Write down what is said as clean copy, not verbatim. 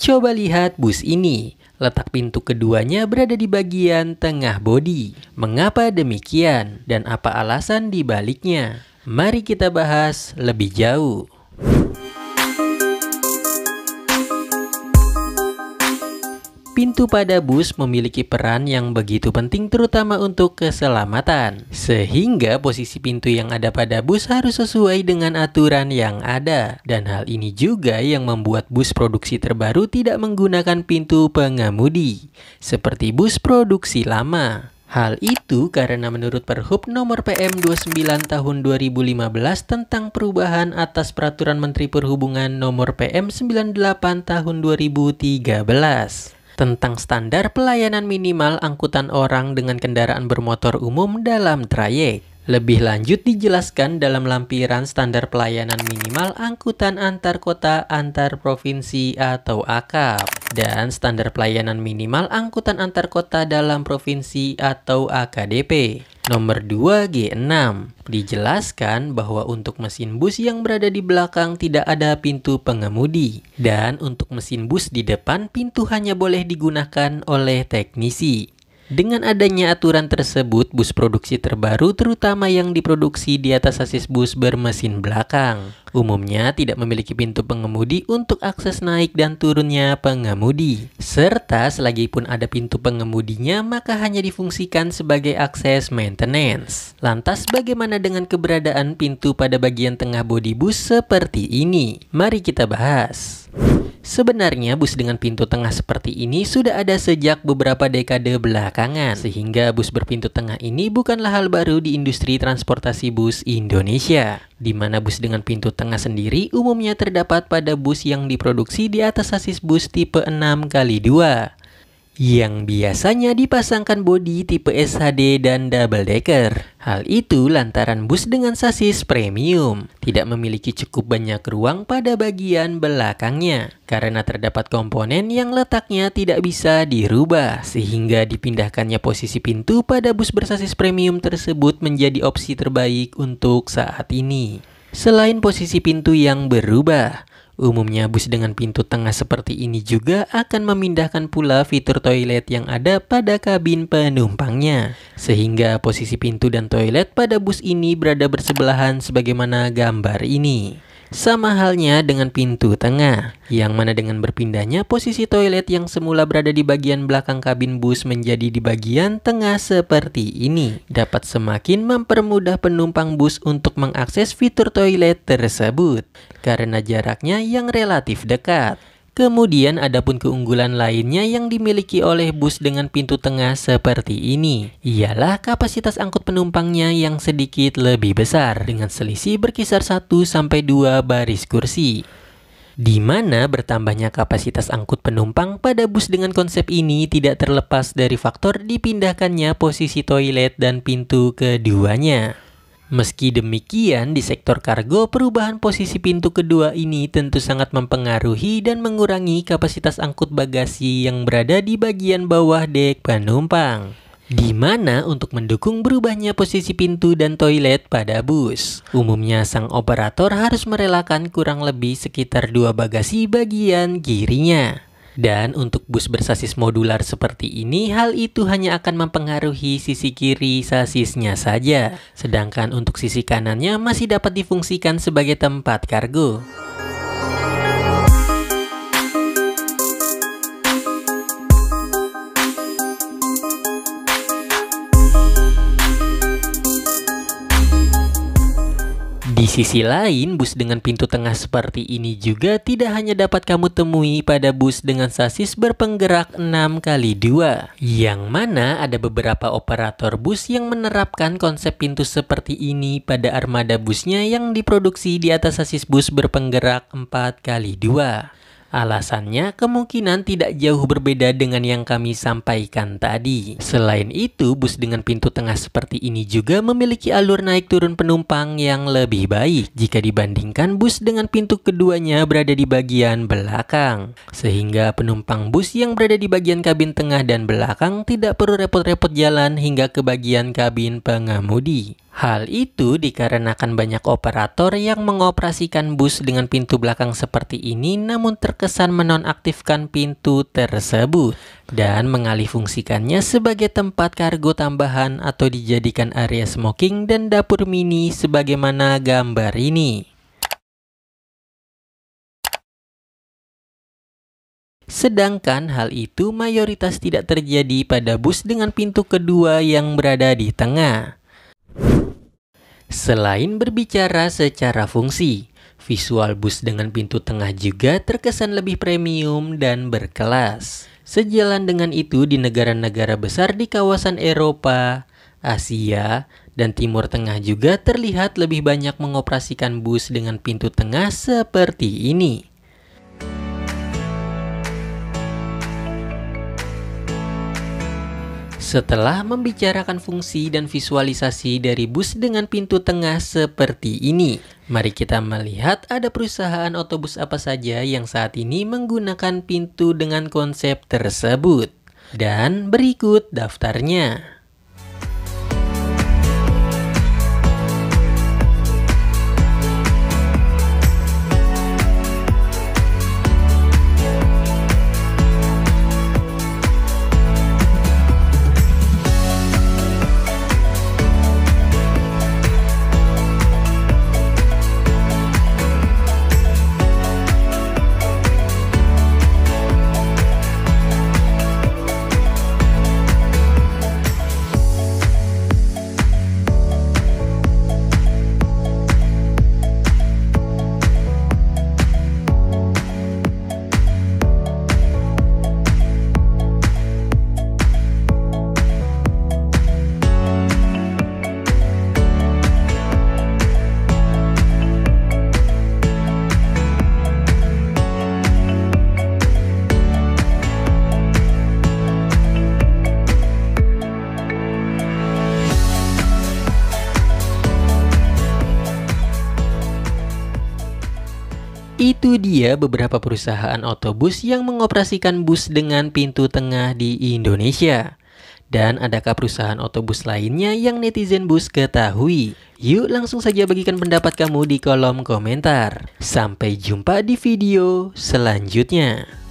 Coba lihat bus ini. Letak pintu keduanya berada di bagian tengah bodi. Mengapa demikian dan apa alasan di baliknya? Mari kita bahas lebih jauh. Pintu pada bus memiliki peran yang begitu penting terutama untuk keselamatan. Sehingga posisi pintu yang ada pada bus harus sesuai dengan aturan yang ada. Dan hal ini juga yang membuat bus produksi terbaru tidak menggunakan pintu pengemudi, seperti bus produksi lama. Hal itu karena menurut Perhub nomor PM 29 tahun 2015 tentang perubahan atas Peraturan Menteri Perhubungan nomor PM 98 tahun 2013. Tentang standar pelayanan minimal angkutan orang dengan kendaraan bermotor umum dalam trayek. Lebih lanjut dijelaskan dalam lampiran standar pelayanan minimal angkutan antar kota, antar provinsi atau AKAP. Dan standar pelayanan minimal angkutan antar kota dalam provinsi atau AKDP. Nomor 2G6. Dijelaskan bahwa untuk mesin bus yang berada di belakang tidak ada pintu pengemudi. Dan untuk mesin bus di depan pintu hanya boleh digunakan oleh teknisi. Dengan adanya aturan tersebut, bus produksi terbaru terutama yang diproduksi di atas sasis bus bermesin belakang umumnya tidak memiliki pintu pengemudi untuk akses naik dan turunnya pengemudi. Serta selagi pun ada pintu pengemudinya, maka hanya difungsikan sebagai akses maintenance. Lantas bagaimana dengan keberadaan pintu pada bagian tengah bodi bus seperti ini? Mari kita bahas. Sebenarnya bus dengan pintu tengah seperti ini sudah ada sejak beberapa dekade belakangan, sehingga bus berpintu tengah ini bukanlah hal baru di industri transportasi bus Indonesia, di mana bus dengan pintu tengah sendiri umumnya terdapat pada bus yang diproduksi di atas sasis bus tipe 6x2, yang biasanya dipasangkan bodi tipe SHD dan double decker. Hal itu lantaran bus dengan sasis premium tidak memiliki cukup banyak ruang pada bagian belakangnya karena terdapat komponen yang letaknya tidak bisa dirubah, sehingga dipindahkannya posisi pintu pada bus bersasis premium tersebut menjadi opsi terbaik untuk saat ini. Selain posisi pintu yang berubah, umumnya bus dengan pintu tengah seperti ini juga akan memindahkan pula fitur toilet yang ada pada kabin penumpangnya, sehingga posisi pintu dan toilet pada bus ini berada bersebelahan sebagaimana gambar ini. Sama halnya dengan pintu tengah, yang mana dengan berpindahnya posisi toilet yang semula berada di bagian belakang kabin bus menjadi di bagian tengah seperti ini, dapat semakin mempermudah penumpang bus untuk mengakses fitur toilet tersebut karena jaraknya yang relatif dekat. Kemudian adapun keunggulan lainnya yang dimiliki oleh bus dengan pintu tengah seperti ini, ialah kapasitas angkut penumpangnya yang sedikit lebih besar dengan selisih berkisar 1-2 baris kursi. Di mana bertambahnya kapasitas angkut penumpang pada bus dengan konsep ini tidak terlepas dari faktor dipindahkannya posisi toilet dan pintu keduanya. Meski demikian, di sektor kargo, perubahan posisi pintu kedua ini tentu sangat mempengaruhi dan mengurangi kapasitas angkut bagasi yang berada di bagian bawah dek penumpang. Di mana untuk mendukung berubahnya posisi pintu dan toilet pada bus, umumnya sang operator harus merelakan kurang lebih sekitar 2 bagasi bagian kirinya. Dan untuk bus bersasis modular seperti ini, hal itu hanya akan mempengaruhi sisi kiri sasisnya saja. Sedangkan untuk sisi kanannya masih dapat difungsikan sebagai tempat kargo. Di sisi lain, bus dengan pintu tengah seperti ini juga tidak hanya dapat kamu temui pada bus dengan sasis berpenggerak 6x2, yang mana ada beberapa operator bus yang menerapkan konsep pintu seperti ini pada armada busnya yang diproduksi di atas sasis bus berpenggerak 4x2. Alasannya kemungkinan tidak jauh berbeda dengan yang kami sampaikan tadi. Selain itu, bus dengan pintu tengah seperti ini juga memiliki alur naik turun penumpang yang lebih baik jika dibandingkan bus dengan pintu keduanya berada di bagian belakang. Sehingga penumpang bus yang berada di bagian kabin tengah dan belakang tidak perlu repot-repot jalan hingga ke bagian kabin pengemudi. Hal itu dikarenakan banyak operator yang mengoperasikan bus dengan pintu belakang seperti ini namun terkesan menonaktifkan pintu tersebut dan mengalihfungsikannya sebagai tempat kargo tambahan atau dijadikan area smoking dan dapur mini sebagaimana gambar ini. Sedangkan hal itu mayoritas tidak terjadi pada bus dengan pintu kedua yang berada di tengah. Selain berbicara secara fungsi, visual bus dengan pintu tengah juga terkesan lebih premium dan berkelas. Sejalan dengan itu, di negara-negara besar di kawasan Eropa, Asia, dan Timur Tengah juga terlihat lebih banyak mengoperasikan bus dengan pintu tengah seperti ini. Setelah membicarakan fungsi dan visualisasi dari bus dengan pintu tengah seperti ini, mari kita melihat ada perusahaan otobus apa saja yang saat ini menggunakan pintu dengan konsep tersebut. Dan berikut daftarnya. Itu dia beberapa perusahaan otobus yang mengoperasikan bus dengan pintu tengah di Indonesia. Dan adakah perusahaan otobus lainnya yang netizen bus ketahui? Yuk langsung saja bagikan pendapat kamu di kolom komentar. Sampai jumpa di video selanjutnya.